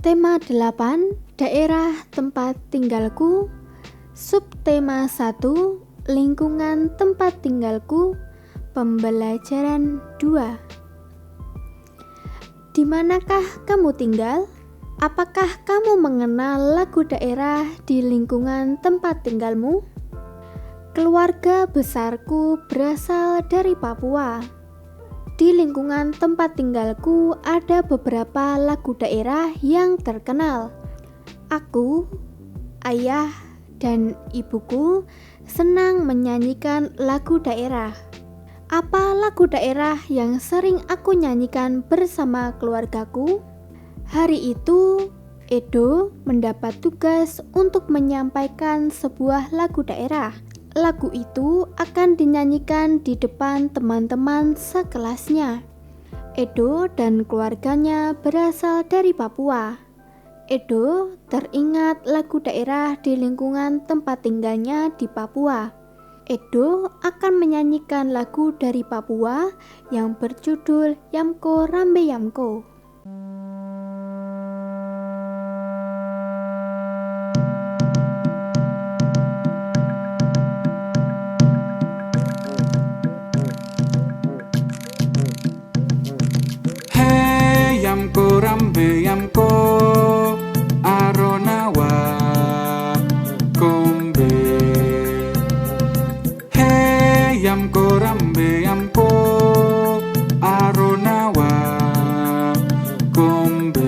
Tema 8, daerah tempat tinggalku. Subtema 1, lingkungan tempat tinggalku. Pembelajaran 2. Di manakah kamu tinggal? Apakah kamu mengenal lagu daerah di lingkungan tempat tinggalmu? Keluarga besarku berasal dari Papua. Di lingkungan tempat tinggalku ada beberapa lagu daerah yang terkenal. Aku, ayah, dan ibuku senang menyanyikan lagu daerah. Apa lagu daerah yang sering aku nyanyikan bersama keluargaku? Hari itu, Edo mendapat tugas untuk menyampaikan sebuah lagu daerah. Lagu itu akan dinyanyikan di depan teman-teman sekelasnya. Edo dan keluarganya berasal dari Papua. Edo teringat lagu daerah di lingkungan tempat tinggalnya di Papua. Edo akan menyanyikan lagu dari Papua yang berjudul Yamko Rambe Yamko. Hey Yamko Rambe Yamko Aronawa Kombe. Hey Yamko Rambe Yamko Aronawa Kombe.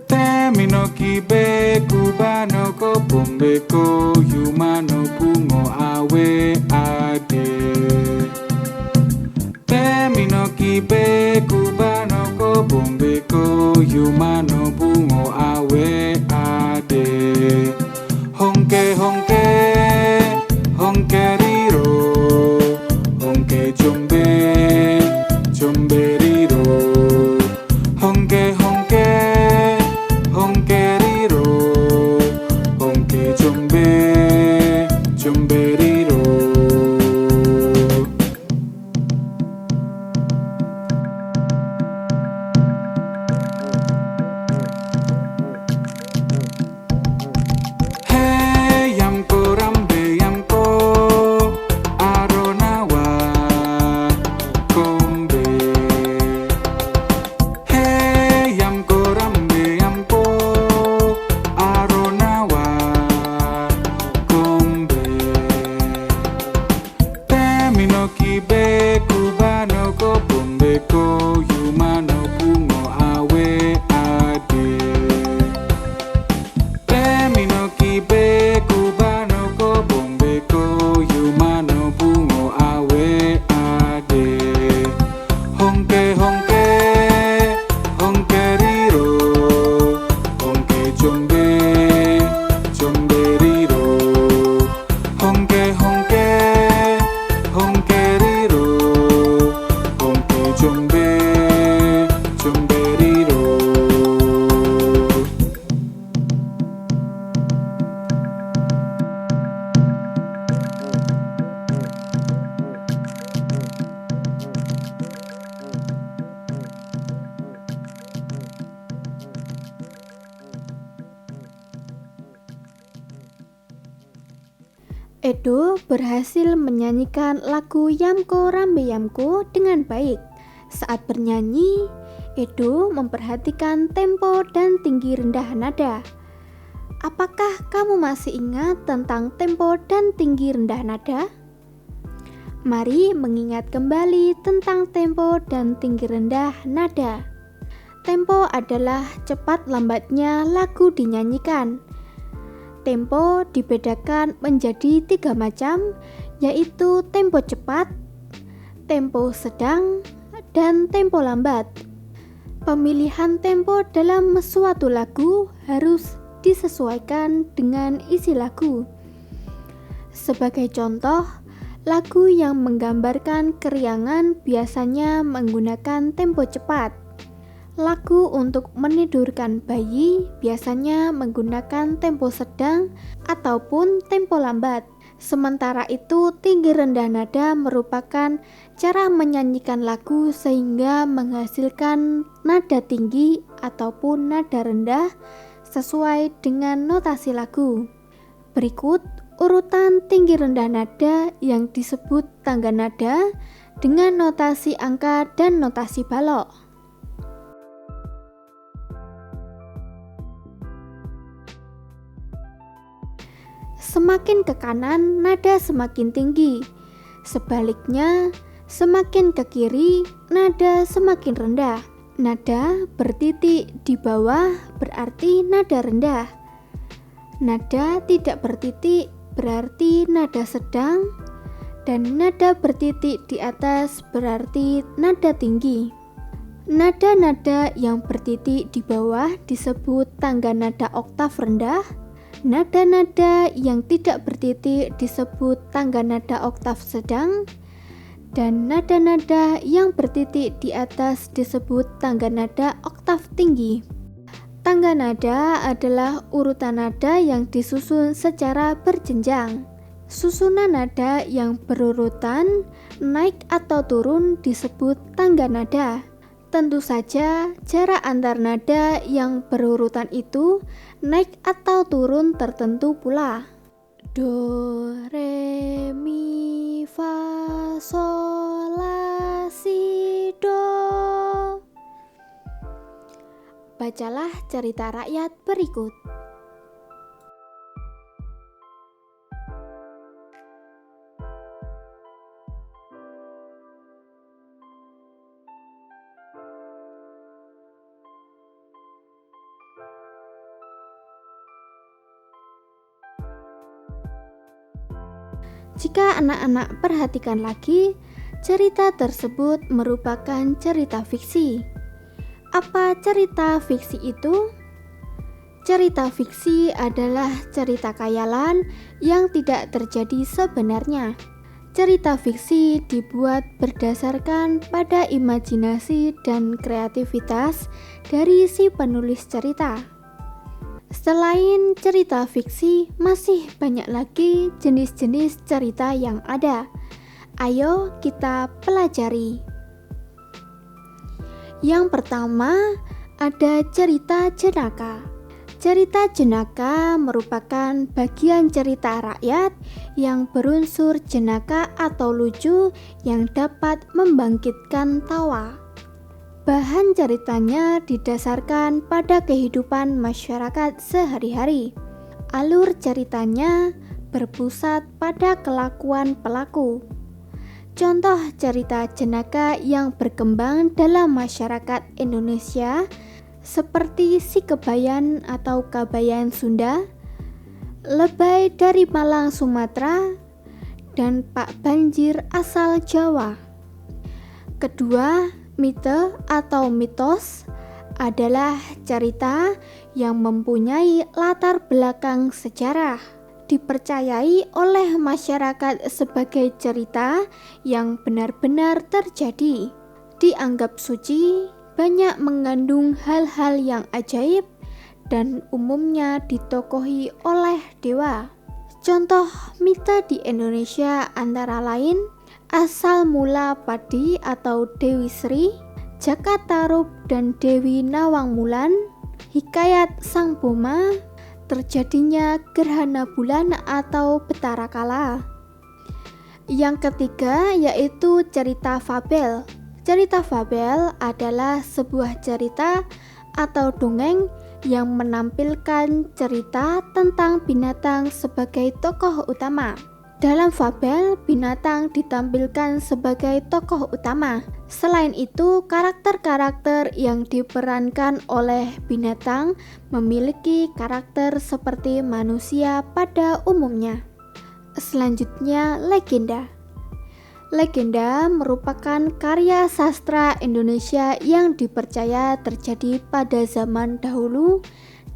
Temino kibe kubano ko bombe ko yumano bungo awe ade. Temino kibe kubano ko bombe ko yumano bungo awe ade. Honke honke honke riro honke jombe jombe riro honke honke honke riro honke jombe jombe riro. Hey Yamko Rambe Yamko Aronawa Kombe. Hey Yamko Rambe Yamko Aronawa Kombe. Temino kibe kubano ko bombe ko yumano bungo awe ade. Temino kibe kubano ko bombe ko yumano bungo awe ade. Honke honke honke riro honke jombe jombe riro honke honke honke riro honke jombe jombe riro. Edo berhasil menyanyikan lagu Yamko Rambe Yamko dengan baik. Saat bernyanyi, Edo memperhatikan tempo dan tinggi rendah nada. Apakah kamu masih ingat tentang tempo dan tinggi rendah nada? Mari mengingat kembali tentang tempo dan tinggi rendah nada. Tempo adalah cepat lambatnya lagu dinyanyikan. Tempo dibedakan menjadi 3 macam, yaitu tempo cepat, tempo sedang, dan tempo lambat. Pemilihan tempo dalam suatu lagu harus disesuaikan dengan isi lagu. Sebagai contoh, lagu yang menggambarkan keriangan biasanya menggunakan tempo cepat. Lagu untuk menidurkan bayi biasanya menggunakan tempo sedang ataupun tempo lambat. Sementara itu, tinggi rendah nada merupakan cara menyanyikan lagu sehingga menghasilkan nada tinggi ataupun nada rendah sesuai dengan notasi lagu. Berikut urutan tinggi rendah nada yang disebut tangga nada dengan notasi angka dan notasi balok. Semakin ke kanan, nada semakin tinggi. Sebaliknya, semakin ke kiri, nada semakin rendah. Nada bertitik di bawah berarti nada rendah. Nada tidak bertitik berarti nada sedang, dan nada bertitik di atas berarti nada tinggi. Nada-nada yang bertitik di bawah disebut tangga nada oktav rendah. Nada-nada yang tidak bertitik disebut tangga nada oktav sedang, dan nada-nada yang bertitik di atas disebut tangga nada oktav tinggi. Tangga nada adalah urutan nada yang disusun secara berjenjang. Susunan nada yang berurutan naik atau turun disebut tangga nada. Tentu saja, jarak antar nada yang berurutan itu naik atau turun tertentu pula. Do, re, mi, fa, sol, la, si, do. Bacalah cerita rakyat berikut. Jika anak-anak perhatikan lagi, cerita tersebut merupakan cerita fiksi. Apa cerita fiksi itu? Cerita fiksi adalah cerita khayalan yang tidak terjadi sebenarnya. Cerita fiksi dibuat berdasarkan pada imajinasi dan kreativitas dari si penulis cerita. Selain cerita fiksi, masih banyak lagi jenis-jenis cerita yang ada. Ayo kita pelajari. Yang pertama, ada cerita jenaka. Cerita jenaka merupakan bagian cerita rakyat yang berunsur jenaka atau lucu yang dapat membangkitkan tawa. Bahan ceritanya didasarkan pada kehidupan masyarakat sehari-hari. Alur ceritanya berpusat pada kelakuan pelaku. Contoh cerita jenaka yang berkembang dalam masyarakat Indonesia seperti Si Kebayan atau Kabayan Sunda, Lebay dari Malang Sumatera, dan Pak Banjir asal Jawa. Kedua, mite atau mitos adalah cerita yang mempunyai latar belakang sejarah, dipercayai oleh masyarakat sebagai cerita yang benar-benar terjadi, dianggap suci, banyak mengandung hal-hal yang ajaib, dan umumnya ditokohi oleh dewa. Contoh mite di Indonesia antara lain Asal Mula Padi atau Dewi Sri, Jaka Tarub dan Dewi Nawang Mulan, Hikayat Sang Boma, terjadinya gerhana bulan atau petara kala. Yang ketiga yaitu cerita fabel. Cerita fabel adalah sebuah cerita atau dongeng yang menampilkan cerita tentang binatang sebagai tokoh utama. Dalam fabel, binatang ditampilkan sebagai tokoh utama. Selain itu, karakter-karakter yang diperankan oleh binatang memiliki karakter seperti manusia pada umumnya. Selanjutnya, legenda. Legenda merupakan karya sastra Indonesia yang dipercaya terjadi pada zaman dahulu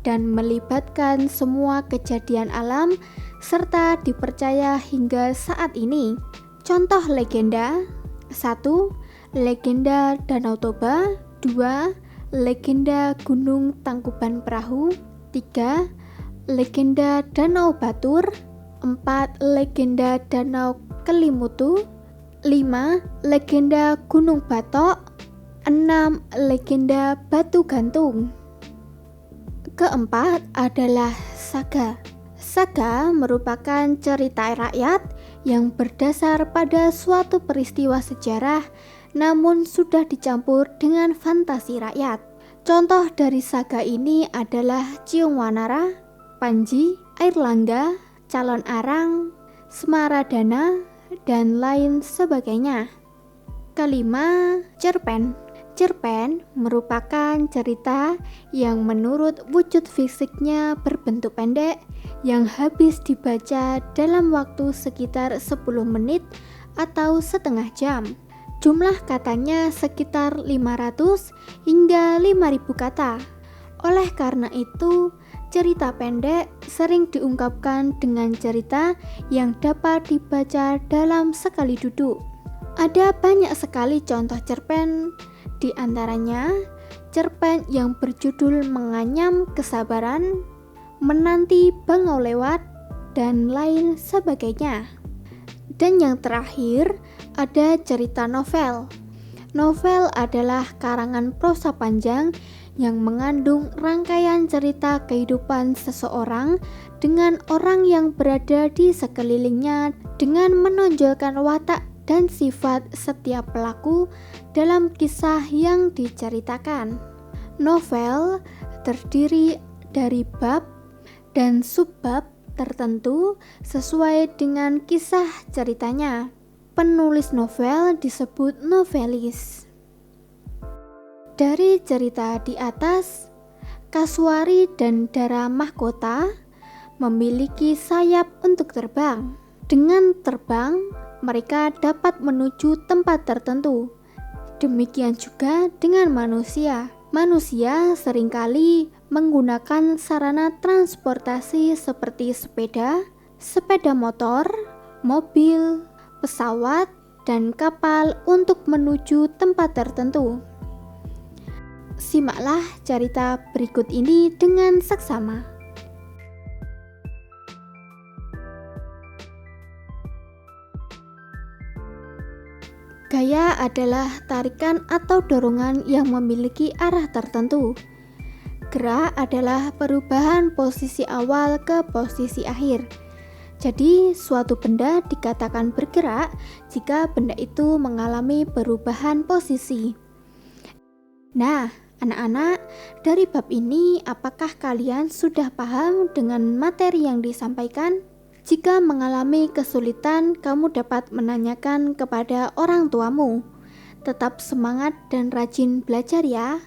dan melibatkan semua kejadian alam serta dipercaya hingga saat ini. Contoh legenda: 1. Legenda Danau Toba. 2. Legenda Gunung Tangkuban Perahu. 3. Legenda Danau Batur. 4. Legenda Danau Kelimutu. 5. Legenda Gunung Batok. 6. Legenda Batu Gantung. Keempat adalah saga. Saga merupakan cerita rakyat yang berdasar pada suatu peristiwa sejarah namun sudah dicampur dengan fantasi rakyat. Contoh dari saga ini adalah Ciung Wanara, Panji, Airlangga, Calon Arang, Semaradana, dan lain sebagainya. Kelima, cerpen. Cerpen merupakan cerita yang menurut wujud fisiknya berbentuk pendek yang habis dibaca dalam waktu sekitar 10 menit atau setengah jam. Jumlah katanya sekitar 500 hingga 5000 kata. Oleh karena itu, cerita pendek sering diungkapkan dengan cerita yang dapat dibaca dalam sekali duduk. Ada banyak sekali contoh cerpen, di antaranya cerpen yang berjudul Menganyam Kesabaran, Menanti Bangau Lewat, dan lain sebagainya. Dan yang terakhir ada cerita novel. Novel adalah karangan prosa panjang yang mengandung rangkaian cerita kehidupan seseorang dengan orang yang berada di sekelilingnya dengan menonjolkan watak dan sifat setiap pelaku dalam kisah yang diceritakan. Novel terdiri dari bab dan subbab tertentu sesuai dengan kisah ceritanya. Penulis novel disebut novelis. Dari cerita di atas, Kasuari dan Dara Mahkota memiliki sayap untuk terbang. Dengan terbang, mereka dapat menuju tempat tertentu. Demikian juga dengan manusia. Manusia seringkali menggunakan sarana transportasi seperti sepeda, sepeda motor, mobil, pesawat, dan kapal untuk menuju tempat tertentu. Simaklah cerita berikut ini dengan seksama. Gaya adalah tarikan atau dorongan yang memiliki arah tertentu. Gerak adalah perubahan posisi awal ke posisi akhir. Jadi, suatu benda dikatakan bergerak jika benda itu mengalami perubahan posisi. Nah, anak-anak, dari bab ini apakah kalian sudah paham dengan materi yang disampaikan? Jika mengalami kesulitan, kamu dapat menanyakan kepada orang tuamu. Tetap semangat dan rajin belajar ya.